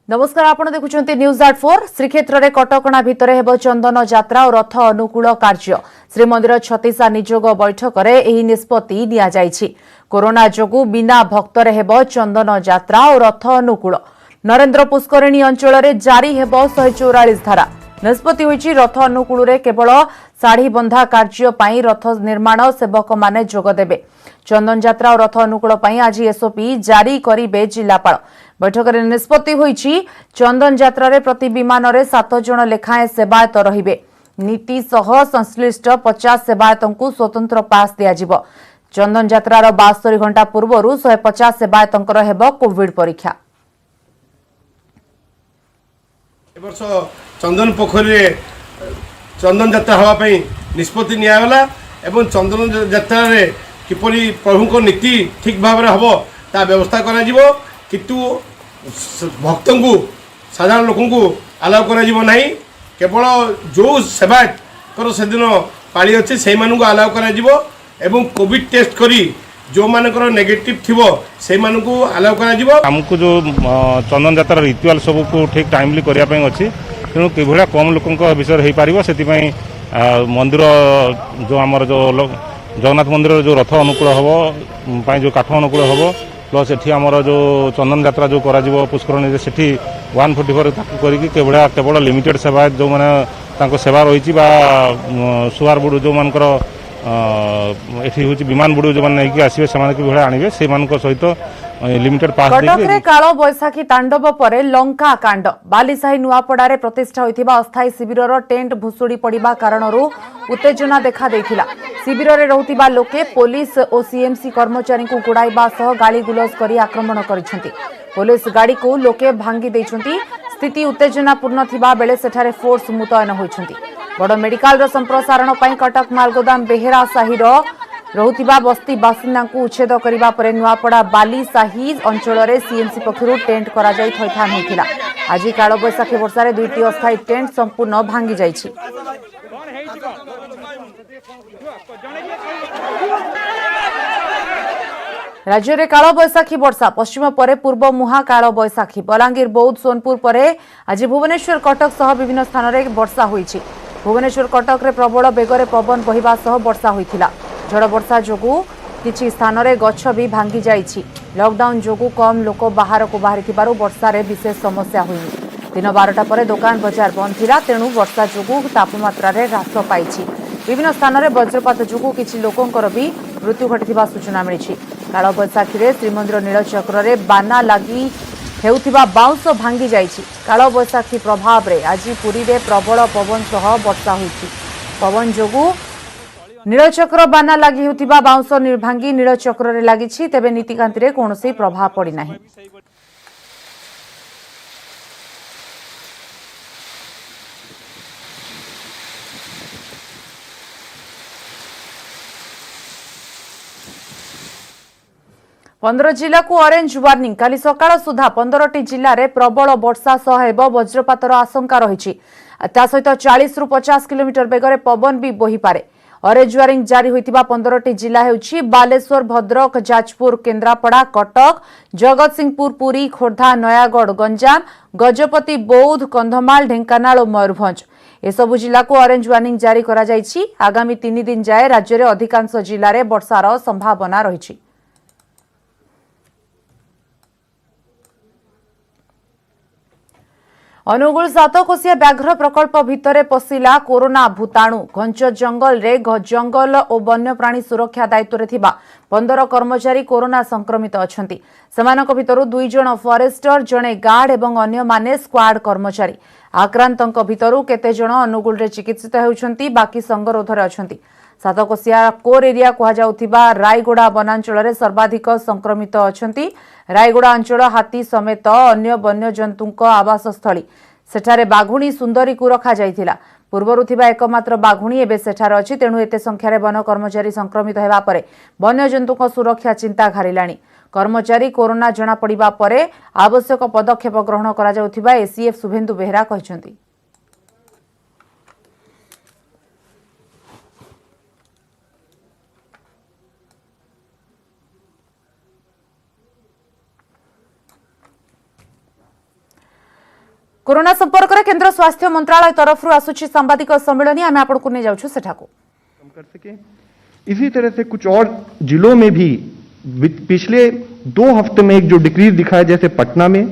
नमस्कार आपण देखुछन्ती न्यूज 84 श्रीक्षेत्र रे कटकणा भितरे हेबो चंदन यात्रा और रथ अनुकूल कार्य श्रीमंदिर छत्तीसा निजोग बैठक रे एही निष्पत्ति निया जायछि। कोरोना जोगु बिना भक्तरे हेबो चंदन यात्रा और रथ अनुकूल नरेंद्र पुष्करिणी अंचल रे जारी हेबो 144 धारा निष्पत्ति होइछि। रथ अनुकूल रे केवल साड़ी बंधा कार्य पई रथ निर्माण सेवक माने जोग देबे। चंदन यात्रा और रथ अनुकूल पई आज एसओपी जारी करिबे जिल्लापाल। बैठक में निष्पत्ति होइछि चंदन यात्रा रे प्रति विमान रे 7 जण लेखाएं सेवायत रहिबे। नीति सह संश्लिष्ट 50 सेवायतों को स्वतंत्र पास दिया जिवो। चंदन यात्रार 72 घंटा पूर्वरु 150 सेवायतों हेबो कोविड परीक्षा। वर्ष चंदन पोखरी चंदन यात्रा हवा पई निष्पत्ति नियागला एवं चंदन यात्रा रे किपरि प्रभु को नीति ठीक भाव रे हबो ता व्यवस्था करा जिवो। किंतु भक्त को साधारण लोक को अलाउ कर केवल जो सेवायत कर से दिन पाली अच्छे से अलाउ कर कोविड टेस्ट करी जो मानकर नेगेटिव थी से अलाउ कर जो चंदन यात्रा रिचुआल सब को ठीक टाइमली करने अच्छी तेणु कि कम लोकों विषय हो पार से मंदिर जो आमर जो जगन्नाथ मंदिर जो रथ अनुकूल हम जो काठ अनुकूल हम प्लस एठी आमर जो चंदन यात्रा जो करा पुष्करणी से 144 केवल लिमिटेड सेवा जो मैंने सेवा रही सुआर बुड़ जो मानकर एठी होची विमान बुड़ जो माने आसवे से आणवे से सहित लिमिटेड पास कटक रे कालो बैसाखी तांडव परे लंका कांड बालीसाही नुआपड़ा रे प्रतिष्ठा होइथिबा अस्थायी शिविरर टेंट भुसुड़ी पड़िबा कारणरू उत्तेजना देखा देथिला। शिविर रे रहउथिबा लोके पुलिस और सीएमसी कर्मचारी को गुड़ाइबा सह गाली गुलज करी आक्रमण करिसेंती। पुलिस गाड़ी को लोके भांगी दैछंती। स्थिति उत्तेजनापूर्ण थिबा बेले सेठारे फोर्स मुतयन होइछंती। बड़ मेडिकल रो संप्रसारण पई कटक मालगोदाम बेहेरा साही रो रहुथिबा बस्ती बासिंदा को उच्छेद करिबा परे नुआपड़ा बालीसाही अंचल रे सीएमसी पक्षरु टेंट करा जाई थैथान होइथिला। आज कालो बैसाखी वर्षा रे दुईटी अस्थायी टेंट संपूर्ण भांगी जाइछि। राज्य में काल बैसाखी वर्षा पश्चिम परे पूर्व मुहा काल बैसाखी बलांगीर बौद्ध सोनपुर परे आज भुवनेश्वर कटक सह विभिन्न स्थान में वर्षा होइछि। भुवनेश्वर कटक रे प्रबल बेगरे पवन बहिबा सह वर्षा होइथिला। झड़ वर्षा जोगु किछि स्थान में गछ भी भांगी जाइछि। लॉकडाउन जोगु कम लोक बाहर को बाहरी थिबारु वर्षा रे विशेष समस्या होइनि। दिन 12टा परे दुकान बाजार बंद थिला तेणु वर्षा जोगु तापमात्रा रे ह्रास पाइछि। विभिन्न स्थान में वज्रपात जोगु किछि लोकंकर भी मृत्यु घटिथिबा सूचना मिलिछि। काल बैसाखी रे श्रीमंदिर नीलचक्र रे बाना लागि हेउथिबा बाउंस भांगी जाइछि। काल बैसाखी प्रभाव रे आज पुरी रे प्रबल पवन सह वर्षा होइछि। पवन जोगु नीलचक्र बाना लागि हेउथिबा बाउंस भांगी नीलचक्र रे लागिछि तेबे नीतिकांति रे कोनोसी प्रभाव पड़ी नाही। पंद्रह जिला को ऑरेंज वार्निंग काली सकाळ सुधा 15टी जिल्ला रे प्रबल वर्षा सह हेबो वज्रपातर आशंका रहिछि। ता सहित 40 रु 50 किलोमीटर बेगरे पवन भी बोही पारे। ऑरेंज वार्निंग जारी होइतिबा 15टी जिला हेउछि बालेश्वर भद्रक जाजपुर केन्द्रापड़ा कटक जगतसिंहपुर पुरी खोर्धा नयागढ़ गंजाम गजपति बौद्ध कंधमाल ढेंकानाल और मयूरभंज एसबु जिला को ऑरेंज वार्निंग जारी करा जाइछि। आगामी 3 दिन जाए राज्य रे अधिकांश जिल्ला रे वर्षार संभावना रहिछि। अनुगुल सातकोशिया व्याघ्र प्रकल्प भितरे पशिला कोरोना भूताणु घंच जंगल रे जंगल और वन्यप्राणी सुरक्षा दायित्व रे थिबा 15 कर्मचारी कोरोना संक्रमित अछंती। समानक भितरु 2 जण फॉरेस्टर जणे गार्ड एवं अन्य माने स्क्वाड कर्मचारी। आक्रांतक भितरु केते जण अनुगुल रे चिकित्सित हेउछंती बाकी संगरोध रे अछंती। सातकोशिया कोर एरिया कहा जाउथिबा रायगोड़ा वनांचल रे सर्वाधिक संक्रमित अछंती। रायगोड़ा अंचल हाथी समेत अन्य वन्य जंतुक आवास स्थली सेठारे बाघुणी सुंदरी को रखा जाइथिला। पूर्वरु थिबा एकमात्र बाघुणी एबे सेठारे अछि तेणु एते संख्यारे वन कर्मचारी संक्रमित हेबा परे वन्य जंतुक सुरक्षा चिंता घारिलाणी। कर्मचारी कोरोना जना पड़िबा परे आवश्यक पदक्षेप ग्रहण करा जाउथिबा एसीएफ शुभेन्दु बेहरा कहिसंती। कोरोना संपर्क में केंद्र स्वास्थ्य मंत्रालय तरफ आसुची सांबादिक सम्मेलन आम आपको नहीं जाऊँ सेठाको कर सके। इसी तरह से कुछ और जिलों में भी पिछले 2 हफ्ते में एक जो डिक्रीज दिखा है, जैसे पटना में,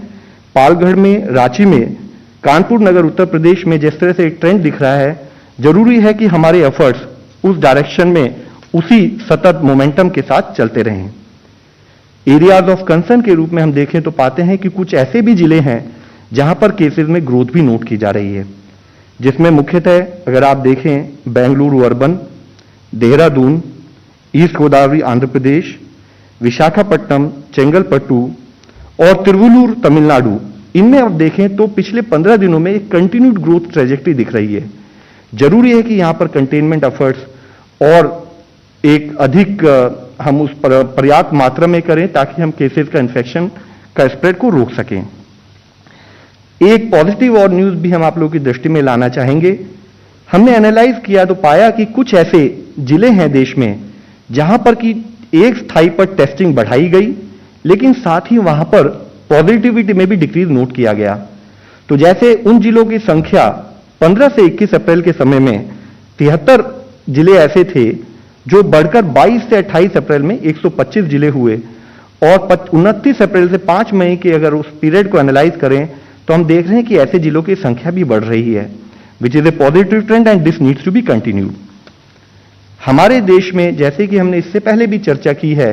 पालघर में, रांची में, कानपुर नगर उत्तर प्रदेश में जिस तरह से एक ट्रेंड दिख रहा है, जरूरी है कि हमारे एफर्ट्स उस डायरेक्शन में उसी सतत मोमेंटम के साथ चलते रहें। एरियाज ऑफ कंसर्न के रूप में हम देखें तो पाते हैं कि कुछ ऐसे भी जिले हैं जहां पर केसेस में ग्रोथ भी नोट की जा रही है, जिसमें मुख्यतः अगर आप देखें बेंगलुरु अर्बन, देहरादून, ईस्ट गोदावरी आंध्र प्रदेश, विशाखापट्टनम, चेंगलपट्टू और तिरुवल्लुर तमिलनाडु, इनमें आप देखें तो पिछले 15 दिनों में एक कंटिन्यूड ग्रोथ ट्रेजेक्टरी दिख रही है। जरूरी है कि यहां पर कंटेनमेंट एफर्ट्स और एक अधिक हम उस पर पर्याप्त मात्रा में करें ताकि हम केसेस का इन्फेक्शन का स्प्रेड को रोक सकें। एक पॉजिटिव और न्यूज भी हम आप लोगों की दृष्टि में लाना चाहेंगे। हमने एनालाइज किया तो पाया कि कुछ ऐसे जिले हैं देश में जहां पर कि एक स्थाई पर टेस्टिंग बढ़ाई गई, लेकिन साथ ही वहां पर पॉजिटिविटी में भी डिक्रीज नोट किया गया। तो जैसे उन जिलों की संख्या 15 से 21 अप्रैल के समय में 73 जिले ऐसे थे जो बढ़कर 22 से 28 अप्रैल में 125 जिले हुए, और 29 अप्रैल से 5 मई के अगर उस पीरियड को एनालाइज करें तो हम देख रहे हैं कि ऐसे जिलों की संख्या भी बढ़ रही है, which is a positive trend and this needs to be continued. हमारे देश में जैसे कि हमने इससे पहले भी चर्चा की है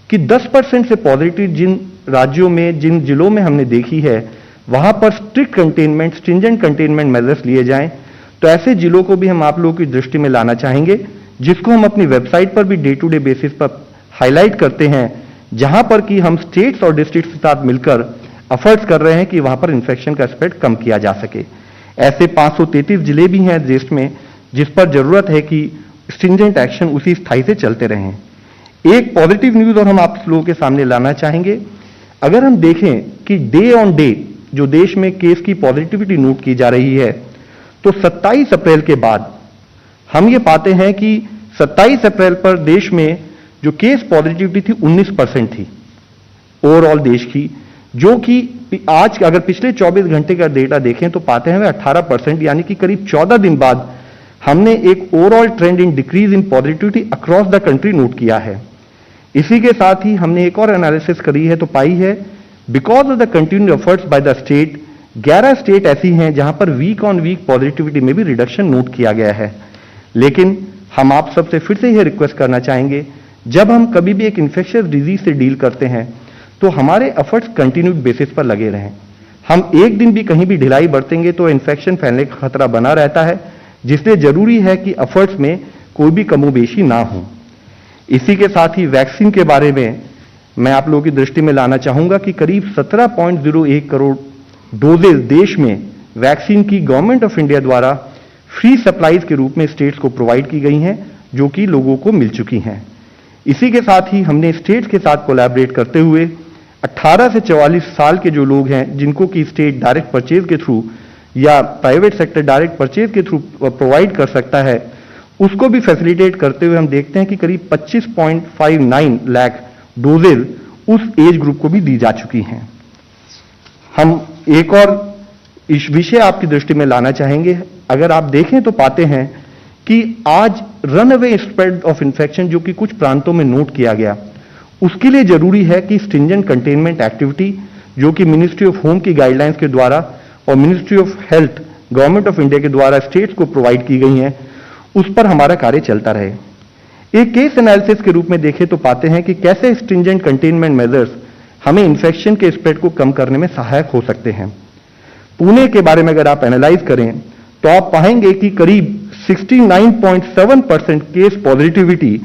कि 10% से पॉजिटिव जिन राज्यों में, जिन जिलों में हमने देखी है, वहां पर strict containment, stringent containment measures लिए जाएं। तो ऐसे जिलों को भी हम आप लोगों की दृष्टि में लाना चाहेंगे, जिसको हम अपनी वेबसाइट पर भी डे टू डे बेसिस पर हाईलाइट करते हैं, जहां पर कि हम स्टेट्स और डिस्ट्रिक्ट्स के साथ मिलकर एफर्ट्स कर रहे हैं कि वहां पर इन्फेक्शन का स्प्रेड कम किया जा सके। ऐसे 533 जिले भी हैं देश में जिस पर जरूरत है कि स्ट्रिंजेंट एक्शन उसी स्थाई से चलते रहें। एक पॉजिटिव न्यूज और हम आप लोगों के सामने लाना चाहेंगे। अगर हम देखें कि डे ऑन डे जो देश में केस की पॉजिटिविटी नोट की जा रही है, तो 27 अप्रैल के बाद हम ये पाते हैं कि 27 अप्रैल पर देश में जो केस पॉजिटिविटी थी 19% थी ओवरऑल देश की, जो कि आज अगर पिछले 24 घंटे का डेटा देखें तो पाते हैं 18%, यानी कि करीब 14 दिन बाद हमने एक overall trend in decrease in positivity across the country note किया है। इसी के साथ ही हमने एक और एनालिसिस करी है तो पाई है because of the continued efforts by the state, 11 state ऐसी हैं जहां पर वीक ऑन वीक पॉजिटिविटी में भी रिडक्शन नोट किया गया है। लेकिन हम आप सबसे फिर से यह रिक्वेस्ट करना चाहेंगे, जब हम कभी भी एक इन्फेक्शियस डिजीज से डील करते हैं तो हमारे एफर्ट्स कंटिन्यूड बेसिस पर लगे रहें। हम एक दिन भी कहीं भी ढिलाई बरतेंगे तो इन्फेक्शन फैलने का खतरा बना रहता है, जिसलिए जरूरी है कि एफर्ट्स में कोई भी कमोबेशी ना हो। इसी के साथ ही वैक्सीन के बारे में मैं आप लोगों की दृष्टि में लाना चाहूंगा कि करीब 17.01 करोड़ डोजेज देश में वैक्सीन की गवर्नमेंट ऑफ इंडिया द्वारा फ्री सप्लाईज के रूप में स्टेट्स को प्रोवाइड की गई हैं, जो कि लोगों को मिल चुकी हैं। इसी के साथ ही हमने स्टेट्स के साथ कोलैबोरेट करते हुए 18 से 44 साल के जो लोग हैं जिनको कि स्टेट डायरेक्ट परचेज के थ्रू या प्राइवेट सेक्टर डायरेक्ट परचेज के थ्रू प्रोवाइड कर सकता है, उसको भी फैसिलिटेट करते हुए हम देखते हैं कि करीब 25.59 लाख डोजेज उस एज ग्रुप को भी दी जा चुकी हैं। हम एक और इस विषय आपकी दृष्टि में लाना चाहेंगे। अगर आप देखें तो पाते हैं कि आज run away spread of infection जो कि कुछ प्रांतों में नोट किया गया, उसके लिए जरूरी है कि स्ट्रिंजेंट कंटेनमेंट एक्टिविटी जो कि मिनिस्ट्री ऑफ होम की गाइडलाइंस के द्वारा और ministry of health government of India के द्वारा स्टेट्स को प्रोवाइड की गई हैं, उस पर हमारा कार्य चलता रहे। एक केस एनालिसिस के रूप में देखें तो पाते हैं कि कैसे स्ट्रिंजेंट कंटेनमेंट मेजर्स हमें इन्फेक्शन के स्प्रेड को कम करने में सहायक हो सकते हैं। पुणे के बारे में अगर आप एनालाइज करें तो आप पाएंगे कि करीब 69.7% केस पॉजिटिविटी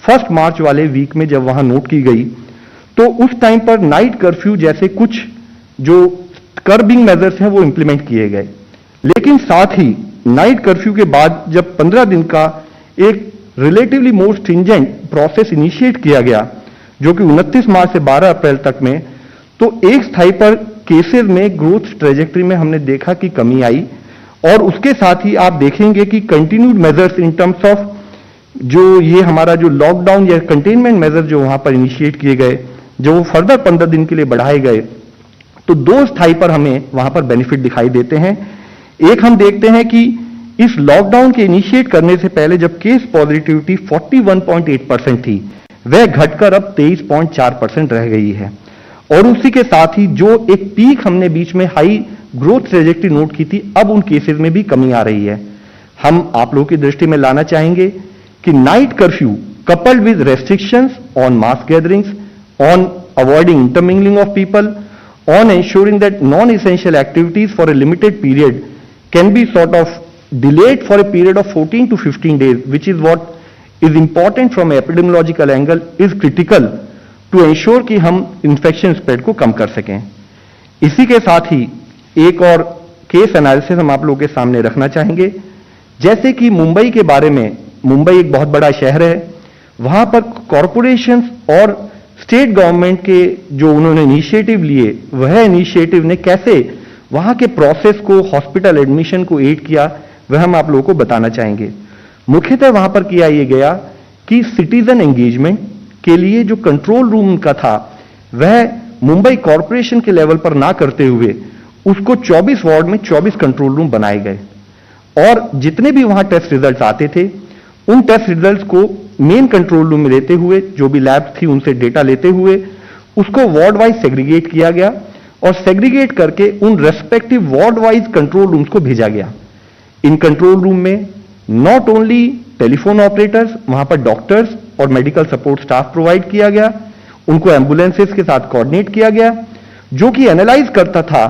1 मार्च वाले वीक में जब वहां नोट की गई, तो उस टाइम पर नाइट कर्फ्यू जैसे कुछ जो कर्बिंग मेजर्स हैं वो इंप्लीमेंट किए गए। लेकिन साथ ही नाइट कर्फ्यू के बाद जब 15 दिन का एक रिलेटिवली मोर स्ट्रिंजेंट प्रोसेस इनिशिएट किया गया, जो कि 29 मार्च से 12 अप्रैल तक में, तो एक स्थाई पर केसेस में ग्रोथ ट्रेजेक्टरी में हमने देखा कि कमी आई। और उसके साथ ही आप देखेंगे कि continued measures in terms of जो ये हमारा जो लॉकडाउन या कंटेनमेंट मेजर जो वहां पर इनिशिएट किए गए, जो वो फर्दर 15 दिन के लिए बढ़ाए गए, तो दो स्थाई पर हमें वहां पर बेनिफिट दिखाई देते हैं। एक हम देखते हैं कि इस लॉकडाउन के इनिशिएट करने से पहले जब केस पॉजिटिविटी 41.8% थी, वह घटकर अब 23.4% रह गई है। और उसी के साथ ही जो एक पीक हमने बीच में हाई ग्रोथ ट्रेजेक्टरी नोट की थी, अब उन केसेस में भी कमी आ रही है। हम आप लोगों की दृष्टि में लाना चाहेंगे कि night curfew coupled with restrictions on mass gatherings, on avoiding intermingling of people, on ensuring that non-essential activities for a limited period can be sort of delayed for a period of 14 to 15 days, which is what is important from an epidemiological angle, is critical to ensure कि हम infection spread को कम कर सकें। इसी के साथ ही एक और केस एनालिसिस हम आप लोगों के सामने रखना चाहेंगे। जैसे कि मुंबई के बारे में, मुंबई एक बहुत बड़ा शहर है, वहां पर कॉरपोरेशंस और स्टेट गवर्नमेंट के जो उन्होंने इनिशिएटिव लिए, वह इनिशिएटिव ने कैसे वहां के प्रोसेस को, हॉस्पिटल एडमिशन को एड किया, वह हम आप लोगों को बताना चाहेंगे। मुख्यतः वहां पर किया यह गया कि सिटीजन एंगेजमेंट के लिए जो कंट्रोल रूम का था, वह मुंबई कॉरपोरेशन के लेवल पर ना करते हुए उसको 24 वार्ड में 24 कंट्रोल रूम बनाए गए। और जितने भी वहां टेस्ट रिजल्ट्स आते थे, उन टेस्ट रिजल्ट्स को मेन कंट्रोल रूम में लेते हुए, जो भी लैब थी उनसे डेटा लेते हुए, उसको वार्ड वाइज सेग्रीगेट किया गया और सेग्रीगेट करके उन respective ward wise control rooms को भेजा गया। इन कंट्रोल रूम में नॉट ओनली टेलीफोन ऑपरेटर्स, वहां पर डॉक्टर्स और मेडिकल सपोर्ट स्टाफ प्रोवाइड किया गया, उनको एम्बुलेंसेस के साथ कोऑर्डिनेट किया गया, जो कि एनालाइज करता था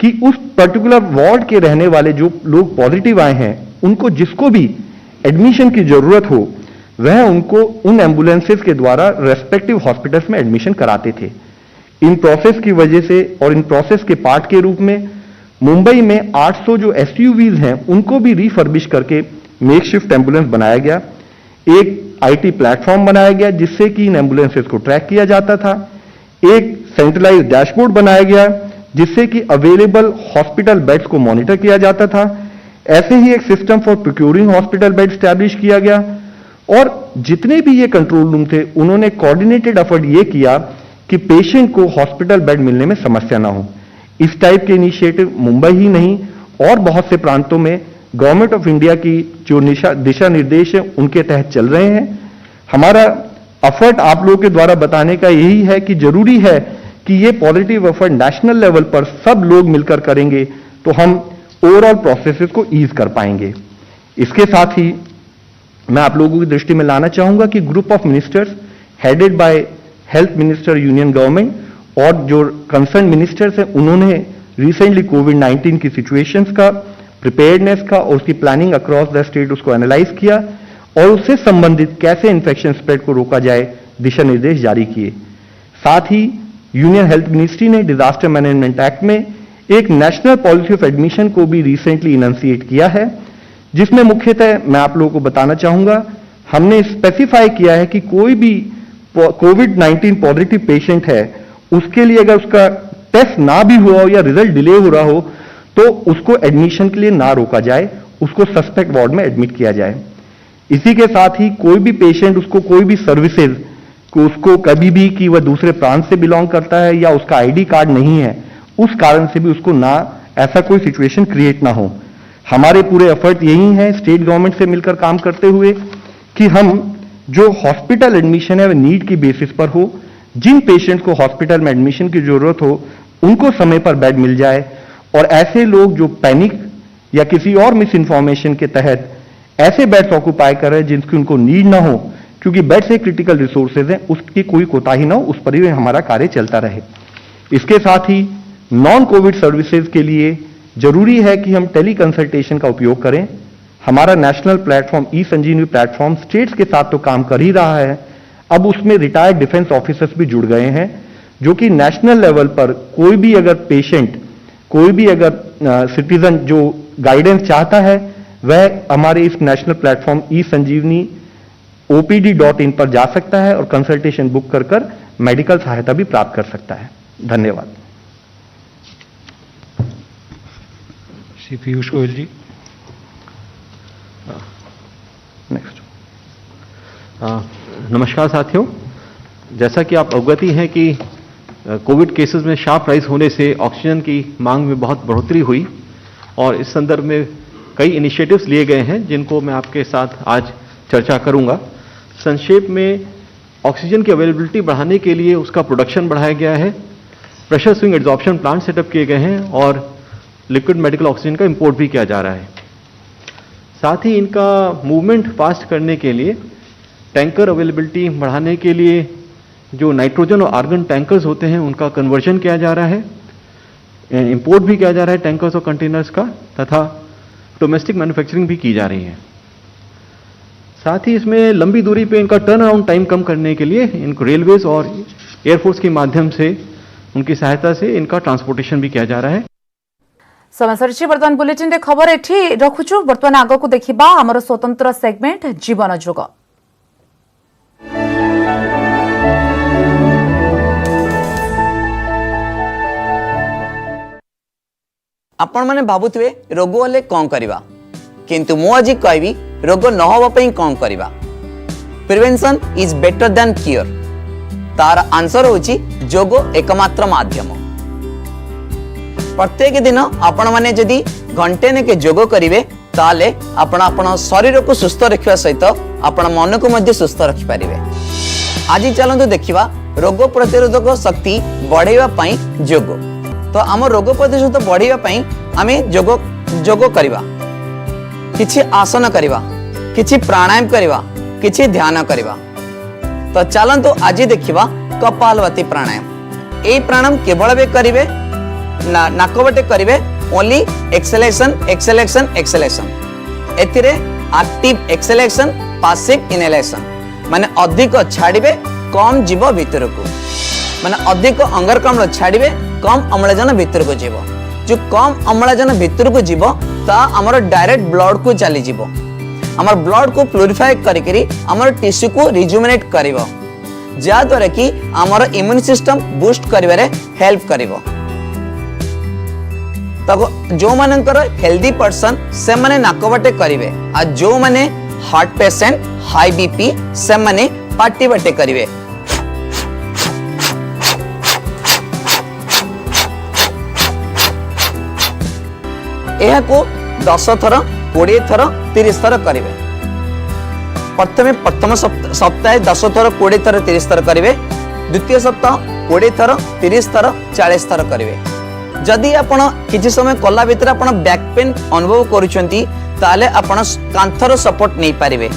कि उस पर्टिकुलर वार्ड के रहने वाले जो लोग पॉजिटिव आए हैं, उनको जिसको भी एडमिशन की जरूरत हो, वह उनको उन एम्बुलेंसेस के द्वारा रेस्पेक्टिव हॉस्पिटल्स में एडमिशन कराते थे। इन प्रोसेस की वजह से और इन प्रोसेस के पार्ट के रूप में मुंबई में 800 जो एसयूवीज हैं, उनको भी रिफर्बिश करके मेकशिफ्ट एम्बुलेंस बनाया गया। एक आईटी प्लेटफॉर्म बनाया गया जिससे कि इन एम्बुलेंसेस को ट्रैक किया जाता था। एक सेंट्रलाइज्ड डैशबोर्ड बनाया गया जिससे कि अवेलेबल हॉस्पिटल बेड्स को मॉनिटर किया जाता था। ऐसे ही एक system for procuring hospital bed establish किया गया। और जितने भी ये कंट्रोल रूम थे, उन्होंने कोऑर्डिनेटेड एफर्ट ये किया कि पेशेंट को हॉस्पिटल बेड मिलने में समस्या ना हो। इस टाइप के इनिशिएटिव मुंबई ही नहीं और बहुत से प्रांतों में गवर्नमेंट ऑफ इंडिया की जो दिशा निर्देश है उनके तहत चल रहे हैं। हमारा एफर्ट आप लोगों के द्वारा बताने का यही है कि जरूरी है कि ये पॉजिटिव एफर्ट नेशनल लेवल पर सब लोग मिलकर करेंगे तो हम ओवरऑल प्रोसेसेस को ईज कर पाएंगे। इसके साथ ही मैं आप लोगों की दृष्टि में लाना चाहूंगा कि group of ministers headed by health minister union government और जो कंसर्न मिनिस्टर्स हैं, उन्होंने रिसेंटली कोविड-19 की सिचुएशंस का, प्रिपेयर्डनेस का और उसकी प्लानिंग अक्रॉस द स्टेट उसको एनालाइज किया और उससे संबंधित कैसे इन्फेक्शन स्प्रेड को रोका जाए दिशा निर्देश जारी किए। साथ ही यूनियन हेल्थ मिनिस्ट्री ने डिजास्टर मैनेजमेंट एक्ट में एक नेशनल पॉलिसी ऑफ एडमिशन को भी रिसेंटली इनंसिएट किया है, जिसमें मुख्यतः मैं आप लोगों को बताना चाहूंगा, हमने स्पेसिफाई किया है कि कोई भी कोविड-19 पॉजिटिव पेशेंट है, उसके लिए अगर उसका टेस्ट ना भी हुआ हो या रिजल्ट डिले हो रहा हो तो उसको एडमिशन के लिए ना रोका जाए, उसको सस्पेक्ट वार्ड में एडमिट किया जाए। इसी के साथ ही कोई भी पेशेंट, उसको कोई भी सर्विसेज को उसको कभी भी कि वह दूसरे प्रांत से बिलोंग करता है या उसका आईडी कार्ड नहीं है, उस कारण से भी उसको ना ऐसा कोई सिचुएशन क्रिएट ना हो। हमारे पूरे एफर्ट यही है स्टेट गवर्नमेंट से मिलकर काम करते हुए कि हम जो हॉस्पिटल एडमिशन है वह नीड की बेसिस पर हो। जिन पेशेंट को हॉस्पिटल में एडमिशन की जरूरत हो उनको समय पर बेड मिल जाए और ऐसे लोग जो पैनिक या किसी और मिस इन्फॉर्मेशन के तहत ऐसे बेड्स ऑक्यूपाई कर रहे हैं जिनकी उनको नीड ना हो, क्योंकि बेड्स एक क्रिटिकल रिसोर्सेज हैं, उसकी कोई कोताही ना हो, उस पर ही हमारा कार्य चलता रहे। इसके साथ ही नॉन कोविड सर्विसेज के लिए जरूरी है कि हम टेली कंसल्टेशन का उपयोग करें। हमारा नेशनल प्लेटफॉर्म ई संजीवनी प्लेटफॉर्म स्टेट्स के साथ तो काम कर ही रहा है, अब उसमें रिटायर्ड डिफेंस ऑफिसर्स भी जुड़ गए हैं, जो कि नेशनल लेवल पर कोई भी अगर पेशेंट, कोई भी अगर सिटीजन जो गाइडेंस चाहता है, वह हमारे इस नेशनल प्लेटफॉर्म ई संजीवनी opd.in पर जा सकता है और कंसल्टेशन बुक कर मेडिकल सहायता भी प्राप्त कर सकता है। धन्यवाद। श्री पीयूष गोयल जी। नेक्स्ट। नमस्कार साथियों, जैसा कि आप अवगत ही हैं कि कोविड केसेस में शार्प राइज होने से ऑक्सीजन की मांग में बहुत बढ़ोतरी हुई और इस संदर्भ में कई इनिशिएटिव्स लिए गए हैं जिनको मैं आपके साथ आज चर्चा करूंगा। संक्षेप में ऑक्सीजन की अवेलेबिलिटी बढ़ाने के लिए उसका प्रोडक्शन बढ़ाया गया है, pressure swing adsorption plant setup किए गए हैं और लिक्विड मेडिकल ऑक्सीजन का इंपोर्ट भी किया जा रहा है। साथ ही इनका मूवमेंट फास्ट करने के लिए टैंकर अवेलेबिलिटी बढ़ाने के लिए जो नाइट्रोजन और आर्गन टैंकर्स होते हैं उनका कन्वर्जन किया जा रहा है, इंपोर्ट भी किया जा रहा है टैंकर्स और कंटेनर्स का, तथा डोमेस्टिक मैन्युफैक्चरिंग भी की जा रही है। साथ ही इसमें लंबी दूरी पे इनका टर्न अराउंड टाइम कम करने के लिए इनको रेलवेज और एयरफोर्स के माध्यम से उनकी सहायता से इनका ट्रांसपोर्टेशन भी किया जा रहा है। समय सरिछि वर्तमान बुलेटिन रे खबर एठी रखुछु। वर्तमान आगो को देखिबा हमर स्वतंत्र सेगमेंट जीवन जोग। आपण माने भाबुथिबे रोग होले कौन करिबा, किंतु मु आज कहबी रोग न होबा पई कौन करिबा। Prevention is better than cure. तार आंसर होची जोग एकमात्र माध्यम। प्रत्येक दिन आपण माने जदि घंटे ने के जोग करिवे ताले आपण शरीर को सुस्थ रखिबा सहित आपण मन को मध्य सुस्थ रखि पारिबे। आज चलंतु देखिबा रोग प्रतिरोधक शक्ति बढ़ाइबा पई जोग। तो आम रोग प्रतिरोध बढ़ाइबा पई आमे जोग करिबा, किछि आसन करिबा, किछि प्राणायाम करिबा, किछि ध्यान करिबा। तो चलंतु आज देखिबा कपालभाति प्राणायाम। ए प्राणायाम केवल बे करिवे नाक बटे करिवे, ओनली एक्सलेशन एक्सलेशन एक्सलेशन। एथिरे एक्टिव एक्सलेशन पासिव इनहेलेशन, माने अधिक छाड़िबे कम जीव भीतर को, माने अधिक अंगारकाम्ल छाड़िबे कम अम्लजान भीतर को जीव। जो कम अम्लजान भीतर को जीव ता हमर डायरेक्ट ब्लड को चली जीव, हमर ब्लड को प्यूरिफाई करिकरी हमर टिश्यू को रिजुमिनेट करिवो, जा द्वारा कि हमर इम्यून सिस्टम बूस्ट करिवारे हेल्प करिवो। तब जो मानकर हेल्दी पर्सन से माने नाक बाटे करिवे, आ जो माने हार्ट पेशेंट हाई बीपी से माने पार्टी बाटे करिवे। यह को 10 थर 20 थर 30 थर करिवे। प्रथम सप्ताह 10 थर 20 थर 30 थर करिवे, द्वितीय सप्ताह 20 थर 30 थर 40 थर करिवे। जदि आपण किछि समय कला भितर आपण बैक पेन अनुभव करूछंती ताले आपण कांथर सपोर्ट नै पारिबे,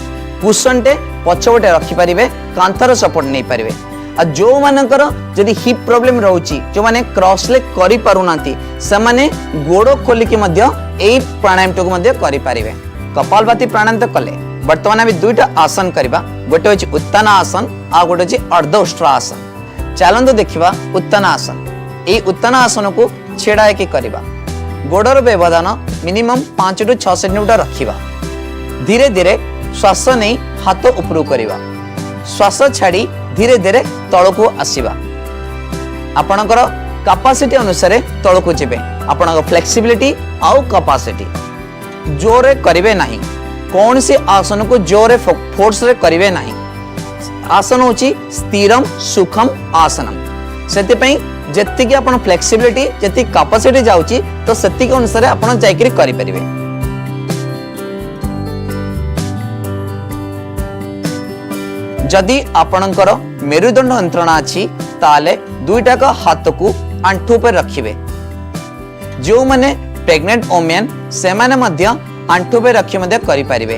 कुशनटे पछवटे रखि पारिबे, कांथर सपोर्ट नै पारिबे। आ जो मानकर जदि हिप प्रॉब्लम रहउची, जो माने क्रॉस लेग करि पारुनांती से माने गोड़ खोली के मध्य एई प्राणायाम टको मध्य करि पारिबे। कपालभाति प्राणायाम तो कले। वर्तमान आमे दुईटा आसन करबा, गोटे होची उत्तान आसन आ गोटे होची अर्धउष्ट्र आसन। चलंतु देखिबा उत्तान आसन। एई उत्तान आसन को छेड़ा के करबा, गोड़र व्यवधान मिनिमम 5 टू 6 सेंटीमीटर रखिबा। धीरे धीरे श्वास नै हाथ ऊपर करबा, श्वास छाड़ी धीरे धीरे तल को आसीबा। आपणकर कैपेसिटी अनुसार तल को जेबे, आपणक फ्लेक्सिबिलिटी आउ कैपेसिटी। जोरे करिवे नाही, कौन से आसन को जोरे फोर्स रे करिवे नाही। आसन होची स्थिरम सुखम आसनम। सेति पई जेतिकी आपण फ्लेक्सिबिलिटी जेति कैपेसिटी जाउची तो सेति के अनुसार आपण जायकरी करि परिबे। जदि आपणकर मेरुदंड यंत्रणा अछि ताले दुईटा का हाथ को आंठू पर रखिबे। जो माने प्रेग्नेंट वुमेन से माने मध्य आंठू पे रखि मध्य करि परिबे।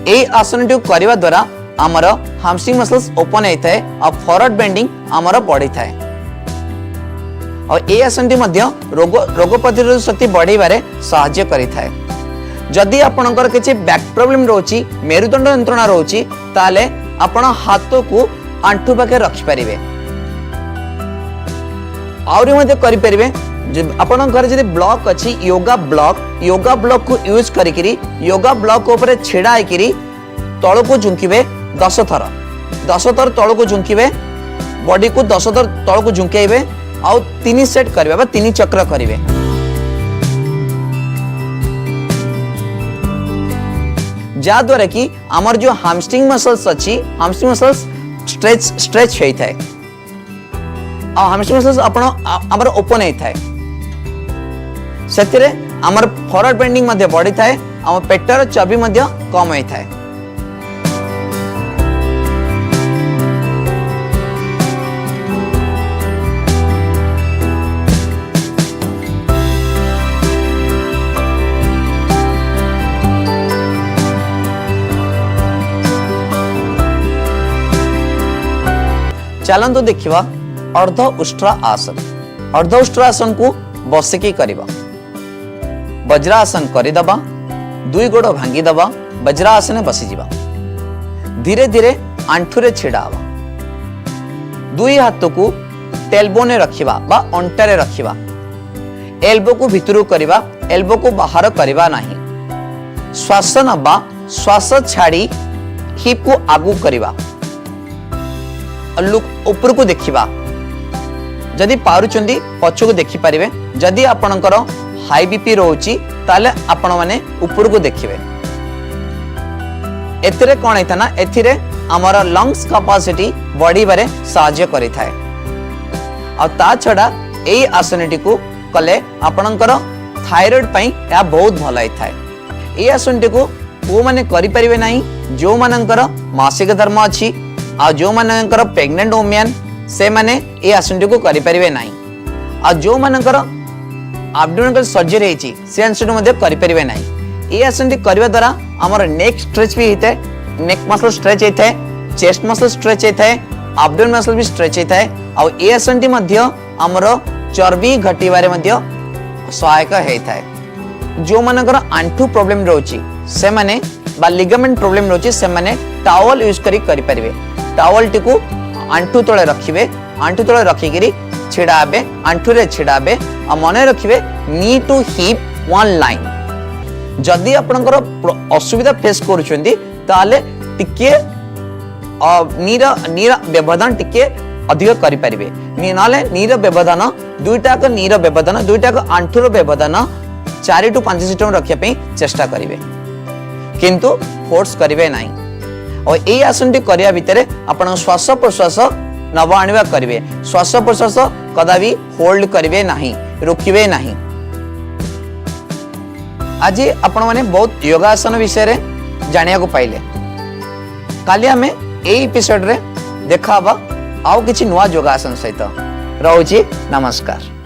ए आसन टू करबा द्वारा हमर हैमस्ट्रिंग मसल्स ओपन हेथाय आ फॉरवर्ड बेंडिंग हमर बॉडी थाय। और ए आसन टी मध्य रोग प्रतिरोधक शक्ति बढ़ाइबारे सहायता करिथाय। जदि आपणकर किछि बैक प्रॉब्लम रहउची, मेरुदंड यंत्रणा रहउची ताले आपण हाथ को आंठू पाखे रखि परिबे। आउरी मध्य करि परिबे। आपण घर जदि ब्लॉक अछि योगा ब्लॉक को यूज करिकरी योगा ब्लॉक ऊपर छेड़ा आइकरी तळ को झुंकीबे 10 थर तळ को झुंकीबे, बॉडी को 10 थर तळ को झुंकेइबे आउ 3 सेट करबे बा 3 चक्र करिवे। जा द्वारा कि हमर जो हैमस्ट्रिंग मसल्स अछि, हैमस्ट्रिंग मसल्स स्ट्रेच हेइथाय। hamstring muscles आपण हमर ओपन हे थाए सेतिरे हमर फॉरवर्ड बेंडिंग मध्ये बॉडी थाए हम पेटर चर्बी मध्ये कम हे थाए चलंतु देखिवा अर्ध उष्ट्रा आसन। अर्ध उष्ट्रा आसन को बसिकी करिबा वज्रासन करिदबा दुई गोड़ भांगी दबा वज्रासन बसी जिबा धीरे धीरे आंठुरे छिड़ा हवा दुई हाथ को टेलबोने रखिबा बा अंटारे रखिबा एल्बो को भितरु करिबा एल्बो को बाहर करिबा नाही श्वास नबा श्वास छाड़ी हिप को आगु करिबा लुक ऊपर को देखिबा जदि पारुचंदी पछ को देखि परिबे जदि आपनकर हाई बीपी रहउची ताले आपण माने ऊपर को देखिबे एथिरे कोन हैता ना एथिरे हमर लंग्स कैपेसिटी बॉडी बारे सहाय्य करि थाए आ ता छडा एई आसनटी को कले आपनकर थायराइड पई या बहुत भलो है थाए एई आसनटी को को माने करि परिबे नाही जो मानकर मासिक धर्म अछि आ जो मानकर प्रेग्नेंट वुमेन से माने ए आसनटी को करि परिबे नाही आ जो मानकर एब्डोमिनल सर्जरी हेची से आसनटी मध्ये करि परिबे नाही ए आसनटी करबा द्वारा हमर नेक स्ट्रेच भी हेते नेक मसल स्ट्रेच हेते चेस्ट मसल स्ट्रेच हेते एब्डोमिनल मसल भी स्ट्रेच हेते आ ए आसनटी मध्ये हमर चर्बी घटिबारे मध्ये सहायक हेताय जो मानकर आंठू प्रॉब्लम रहउची से माने बा लिगामेंट प्रॉब्लम रहउची से माने टावल यूज करि परिबे टावल टी को आंठू तले रखिबे आंठू तले रखिकरी छिड़ाबे आंठू रे छिड़ाबे आ मने रखिबे नी टू हिप वन लाइन जदि आपनकर असुविधा फेस करूछंती ताले टिके नीर व्यवधान टिके अधिक करि परिबे नाले नीर व्यवधान दुईटा को नीर व्यवधान दुईटा को आंठूर व्यवधान 4 टू 5 सेकंड रखिया पे चेष्टा करिवे किंतु फोर्स करिवे नाही और ए आसनटी करिया भितरे आपण श्वास प्रश्वास नवा आनिबा करिवे श्वास प्रश्वास कदाबी होल्ड करिवे नाही रोकिवे नाही आज आपण माने बहुत योगासन विषय रे जानिया को पाइले काली हमें ए एपिसोड रे देखाबा आउ किछि नुवा योगासन सहित रहउची नमस्कार।